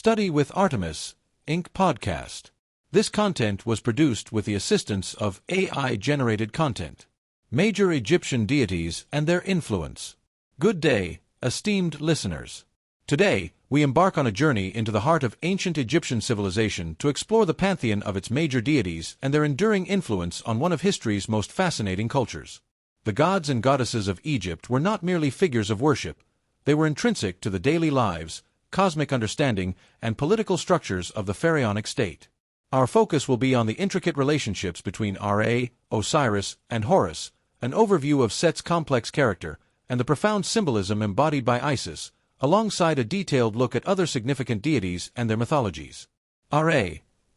Study with Artemis, Inc. podcast. This content was produced with the assistance of AI-generated content. Major Egyptian deities and their influence. Good day, esteemed listeners. Today, we embark on a journey into the heart of ancient Egyptian civilization to explore the pantheon of its major deities and their enduring influence on one of history's most fascinating cultures. The gods and goddesses of Egypt were not merely figures of worship, they were intrinsic to the daily lives, cosmic understanding, and political structures of the pharaonic state. Our focus will be on the intricate relationships between Ra, Osiris, and Horus, an overview of Set's complex character, and the profound symbolism embodied by Isis, alongside a detailed look at other significant deities and their mythologies. Ra,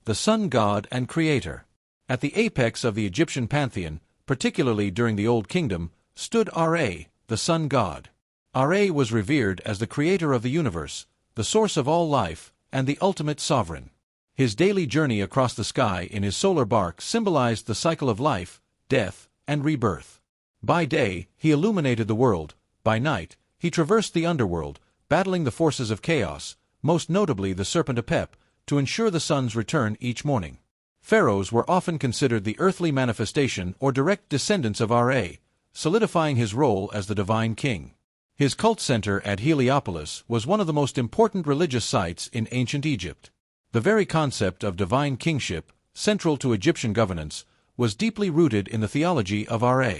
the sun god and creator. At the apex of the Egyptian pantheon, particularly during the Old Kingdom, stood Ra, the sun god. Ra was revered as the creator of the universe, the source of all life, and the ultimate sovereign. His daily journey across the sky in his solar bark symbolized the cycle of life, death, and rebirth. By day, he illuminated the world; by night, he traversed the underworld, battling the forces of chaos, most notably the serpent Apep, to ensure the sun's return each morning. Pharaohs were often considered the earthly manifestation or direct descendants of Ra, solidifying his role as the divine king. His cult center at Heliopolis was one of the most important religious sites in ancient Egypt. The very concept of divine kingship, central to Egyptian governance, was deeply rooted in the theology of Ra.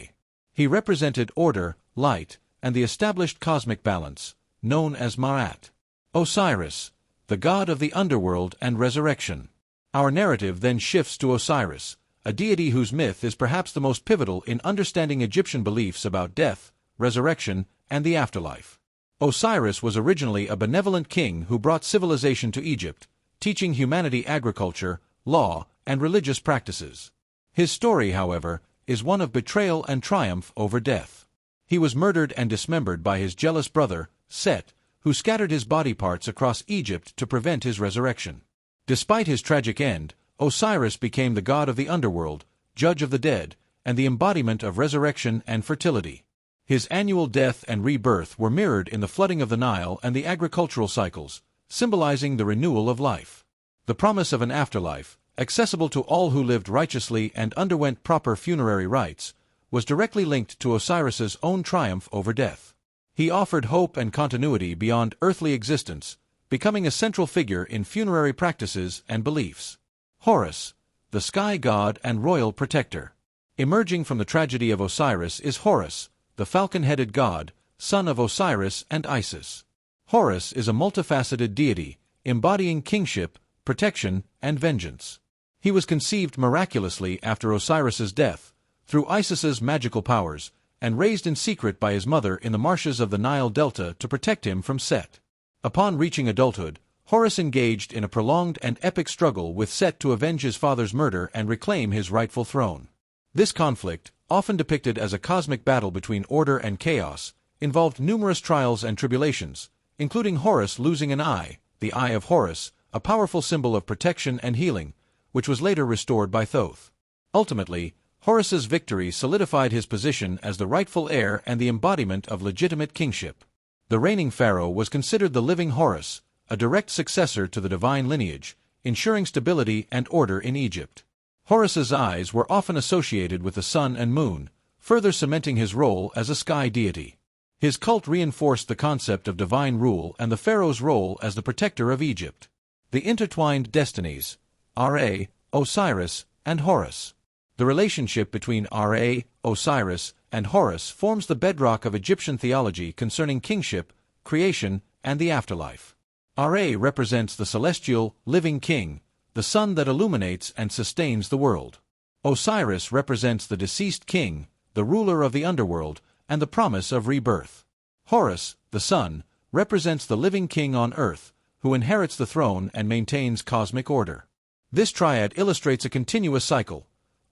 He represented order, light, and the established cosmic balance, known as Ma'at. Osiris, the god of the underworld and resurrection. Our narrative then shifts to Osiris, a deity whose myth is perhaps the most pivotal in understanding Egyptian beliefs about death, resurrection, and the afterlife. Osiris was originally a benevolent king who brought civilization to Egypt, teaching humanity agriculture, law, and religious practices. His story, however, is one of betrayal and triumph over death. He was murdered and dismembered by his jealous brother, Set, who scattered his body parts across Egypt to prevent his resurrection. Despite his tragic end, Osiris became the god of the underworld, judge of the dead, and the embodiment of resurrection and fertility. His annual death and rebirth were mirrored in the flooding of the Nile and the agricultural cycles, symbolizing the renewal of life. The promise of an afterlife, accessible to all who lived righteously and underwent proper funerary rites, was directly linked to Osiris's own triumph over death. He offered hope and continuity beyond earthly existence, becoming a central figure in funerary practices and beliefs. Horus, the sky god and royal protector. Emerging from the tragedy of Osiris is Horus, the falcon-headed god, son of Osiris and Isis. Horus is a multifaceted deity, embodying kingship, protection, and vengeance. He was conceived miraculously after Osiris's death, through Isis's magical powers, and raised in secret by his mother in the marshes of the Nile Delta to protect him from Set. Upon reaching adulthood, Horus engaged in a prolonged and epic struggle with Set to avenge his father's murder and reclaim his rightful throne. This conflict, often depicted as a cosmic battle between order and chaos, involved numerous trials and tribulations, including Horus losing an eye, the Eye of Horus, a powerful symbol of protection and healing, which was later restored by Thoth. Ultimately, Horus's victory solidified his position as the rightful heir and the embodiment of legitimate kingship. The reigning pharaoh was considered the living Horus, a direct successor to the divine lineage, ensuring stability and order in Egypt. Horus's eyes were often associated with the sun and moon, further cementing his role as a sky deity. His cult reinforced the concept of divine rule and the pharaoh's role as the protector of Egypt. The intertwined destinies, Ra, Osiris, and Horus. The relationship between Ra, Osiris, and Horus forms the bedrock of Egyptian theology concerning kingship, creation, and the afterlife. Ra represents the celestial, living king, the sun that illuminates and sustains the world. Osiris represents the deceased king, the ruler of the underworld, and the promise of rebirth. Horus, the sun, represents the living king on earth, who inherits the throne and maintains cosmic order. This triad illustrates a continuous cycle.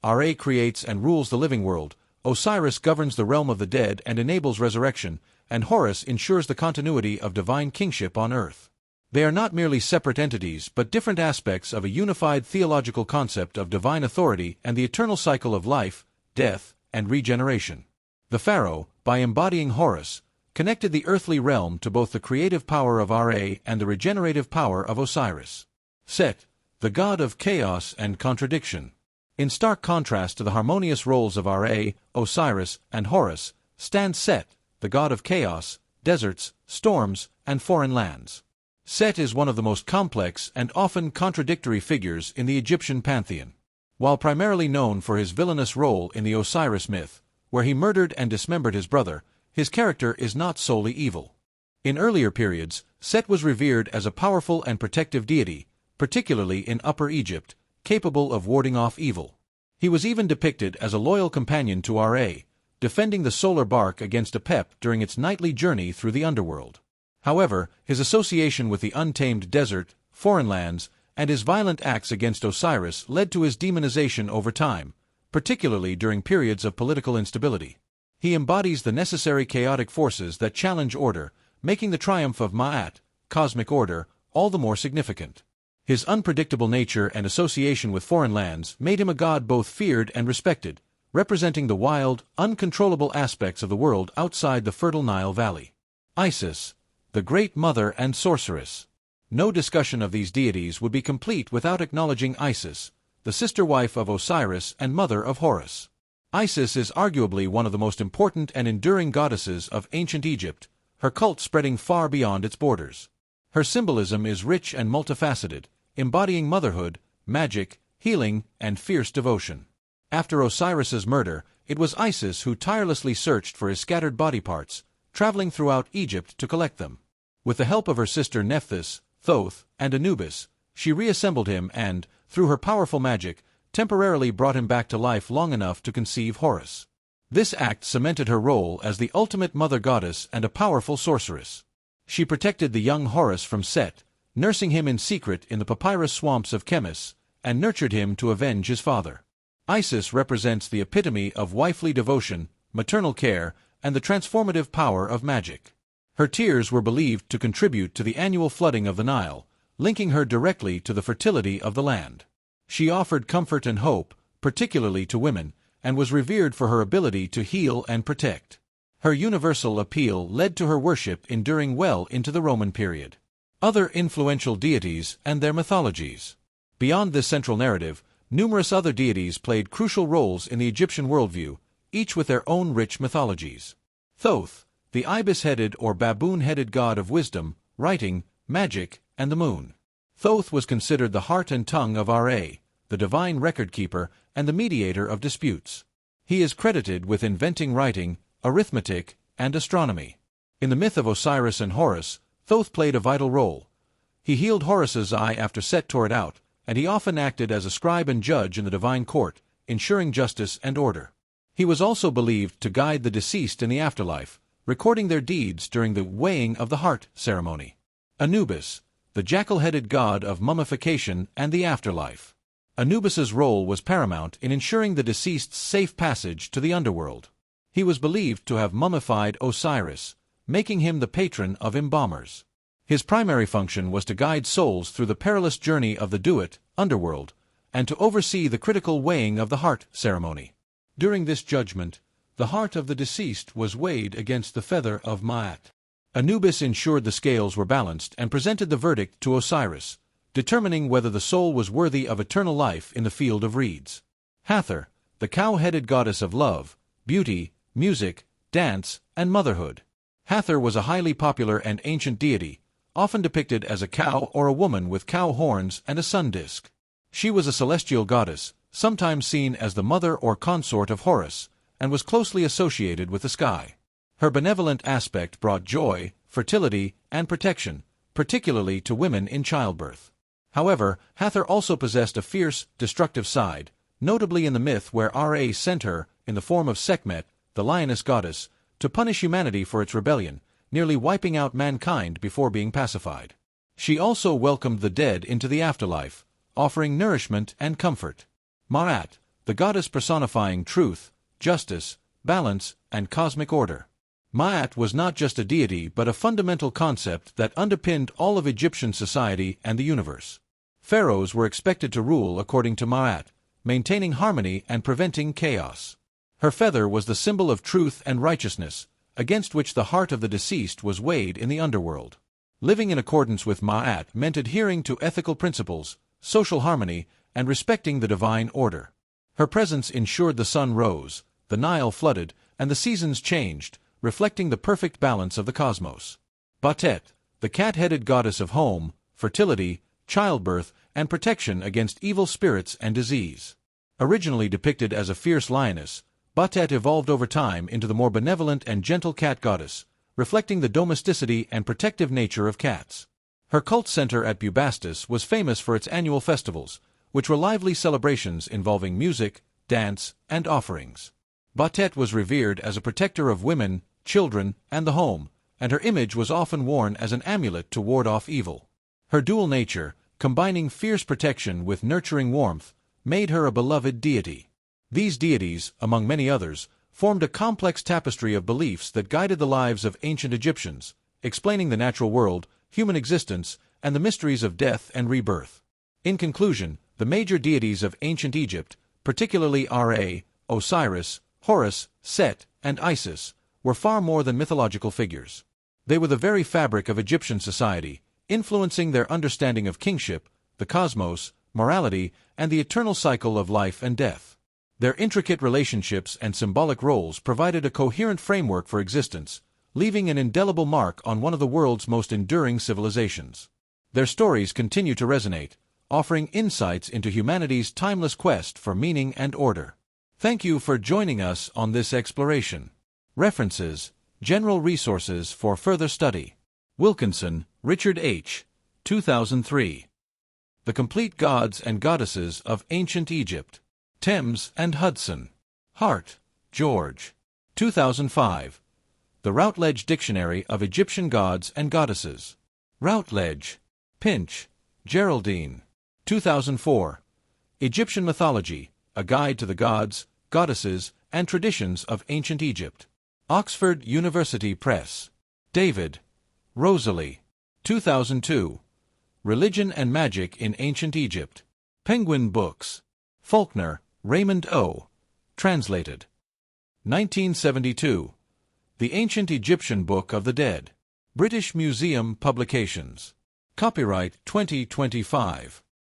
Ra creates and rules the living world, Osiris governs the realm of the dead and enables resurrection, and Horus ensures the continuity of divine kingship on earth. They are not merely separate entities but different aspects of a unified theological concept of divine authority and the eternal cycle of life, death, and regeneration. The pharaoh, by embodying Horus, connected the earthly realm to both the creative power of Ra and the regenerative power of Osiris. Set, the god of chaos and contradiction. In stark contrast to the harmonious roles of Ra, Osiris, and Horus, stands Set, the god of chaos, deserts, storms, and foreign lands. Set is one of the most complex and often contradictory figures in the Egyptian pantheon. While primarily known for his villainous role in the Osiris myth, where he murdered and dismembered his brother, his character is not solely evil. In earlier periods, Set was revered as a powerful and protective deity, particularly in Upper Egypt, capable of warding off evil. He was even depicted as a loyal companion to Ra, defending the solar bark against Apep during its nightly journey through the underworld. However, his association with the untamed desert, foreign lands, and his violent acts against Osiris led to his demonization over time, particularly during periods of political instability. He embodies the necessary chaotic forces that challenge order, making the triumph of Ma'at, cosmic order, all the more significant. His unpredictable nature and association with foreign lands made him a god both feared and respected, representing the wild, uncontrollable aspects of the world outside the fertile Nile Valley. Isis, the Great Mother and Sorceress. No discussion of these deities would be complete without acknowledging Isis, the sister wife of Osiris and mother of Horus. Isis is arguably one of the most important and enduring goddesses of ancient Egypt, her cult spreading far beyond its borders. Her symbolism is rich and multifaceted, embodying motherhood, magic, healing, and fierce devotion. After Osiris's murder, it was Isis who tirelessly searched for his scattered body parts, traveling throughout Egypt to collect them. With the help of her sister Nephthys, Thoth, and Anubis, she reassembled him and, through her powerful magic, temporarily brought him back to life long enough to conceive Horus. This act cemented her role as the ultimate mother goddess and a powerful sorceress. She protected the young Horus from Set, nursing him in secret in the papyrus swamps of Chemis, and nurtured him to avenge his father. Isis represents the epitome of wifely devotion, maternal care, and the transformative power of magic. Her tears were believed to contribute to the annual flooding of the Nile, linking her directly to the fertility of the land. She offered comfort and hope, particularly to women, and was revered for her ability to heal and protect. Her universal appeal led to her worship enduring well into the Roman period. Other influential deities and their mythologies. Beyond this central narrative, numerous other deities played crucial roles in the Egyptian worldview, each with their own rich mythologies. Thoth, the ibis-headed or baboon-headed god of wisdom, writing, magic, and the moon. Thoth was considered the heart and tongue of Ra, the divine record-keeper and the mediator of disputes. He is credited with inventing writing, arithmetic, and astronomy. In the myth of Osiris and Horus, Thoth played a vital role. He healed Horus's eye after Set tore it out, and he often acted as a scribe and judge in the divine court, ensuring justice and order. He was also believed to guide the deceased in the afterlife, recording their deeds during the weighing of the heart ceremony. Anubis, the jackal-headed god of mummification and the afterlife. Anubis's role was paramount in ensuring the deceased's safe passage to the underworld. He was believed to have mummified Osiris, making him the patron of embalmers. His primary function was to guide souls through the perilous journey of the Duat, underworld, and to oversee the critical weighing of the heart ceremony. During this judgment, the heart of the deceased was weighed against the feather of Ma'at. Anubis ensured the scales were balanced and presented the verdict to Osiris, determining whether the soul was worthy of eternal life in the field of reeds. Hathor, the cow-headed goddess of love, beauty, music, dance, and motherhood. Hathor was a highly popular and ancient deity, often depicted as a cow or a woman with cow horns and a sun disk. She was a celestial goddess, sometimes seen as the mother or consort of Horus, and was closely associated with the sky. Her benevolent aspect brought joy, fertility, and protection, particularly to women in childbirth. However, Hathor also possessed a fierce, destructive side, notably in the myth where Ra sent her, in the form of Sekhmet, the lioness goddess, to punish humanity for its rebellion, nearly wiping out mankind before being pacified. She also welcomed the dead into the afterlife, offering nourishment and comfort. Ma'at, the goddess personifying truth, justice, balance, and cosmic order. Ma'at was not just a deity but a fundamental concept that underpinned all of Egyptian society and the universe. Pharaohs were expected to rule according to Ma'at, maintaining harmony and preventing chaos. Her feather was the symbol of truth and righteousness, against which the heart of the deceased was weighed in the underworld. Living in accordance with Ma'at meant adhering to ethical principles, social harmony, and respecting the divine order. Her presence ensured the sun rose, the Nile flooded, and the seasons changed, reflecting the perfect balance of the cosmos. Batet, the cat-headed goddess of home, fertility, childbirth, and protection against evil spirits and disease. Originally depicted as a fierce lioness, Batet evolved over time into the more benevolent and gentle cat goddess, reflecting the domesticity and protective nature of cats. Her cult center at Bubastis was famous for its annual festivals, which were lively celebrations involving music, dance, and offerings. Batet was revered as a protector of women, children, and the home, and her image was often worn as an amulet to ward off evil. Her dual nature, combining fierce protection with nurturing warmth, made her a beloved deity. These deities, among many others, formed a complex tapestry of beliefs that guided the lives of ancient Egyptians, explaining the natural world, human existence, and the mysteries of death and rebirth. In conclusion, the major deities of ancient Egypt, particularly Ra, Osiris, Horus, Set, and Isis, were far more than mythological figures. They were the very fabric of Egyptian society, influencing their understanding of kingship, the cosmos, morality, and the eternal cycle of life and death. Their intricate relationships and symbolic roles provided a coherent framework for existence, leaving an indelible mark on one of the world's most enduring civilizations. Their stories continue to resonate, offering insights into humanity's timeless quest for meaning and order. Thank you for joining us on this exploration. References: General Resources for Further Study. Wilkinson, Richard H. 2003. The Complete Gods and Goddesses of Ancient Egypt. Thames and Hudson. Hart, George. 2005. The Routledge Dictionary of Egyptian Gods and Goddesses. Routledge. Pinch, Geraldine. 2004. Egyptian Mythology, A Guide to the Gods, Goddesses, and Traditions of Ancient Egypt. Oxford University Press. David, Rosalie. 2002. Religion and Magic in Ancient Egypt. Penguin Books. Faulkner, Raymond O. Translated. 1972. The Ancient Egyptian Book of the Dead. British Museum Publications. Copyright 2025.